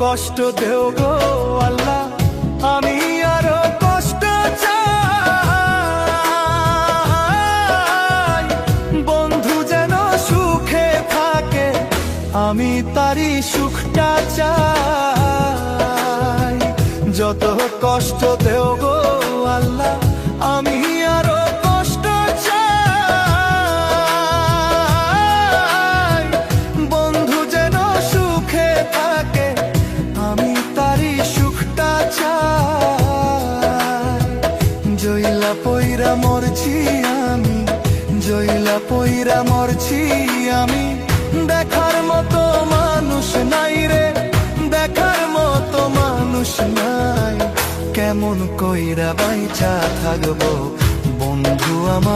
কষ্ট দেও গো আল্লাহ, আমি আরো কষ্ট চাই। বন্ধু যেন সুখে থাকে, আমি তারই সুখটা চাই। যত কষ্ট দেও গো আল্লাহ, আমি আরো কষ্ট চাই। বন্ধু যেন সুখে থাকে, আমি তারই সুখটা চাই। জইলা পইরা মরছি আমি, জইলা পইরা মরছি আমি, দেখার মতো মানুষ নাই রে, দেখার মতো মানুষ নাই। কেমন কইরা বাইচা থাকবো বন্ধু আমার।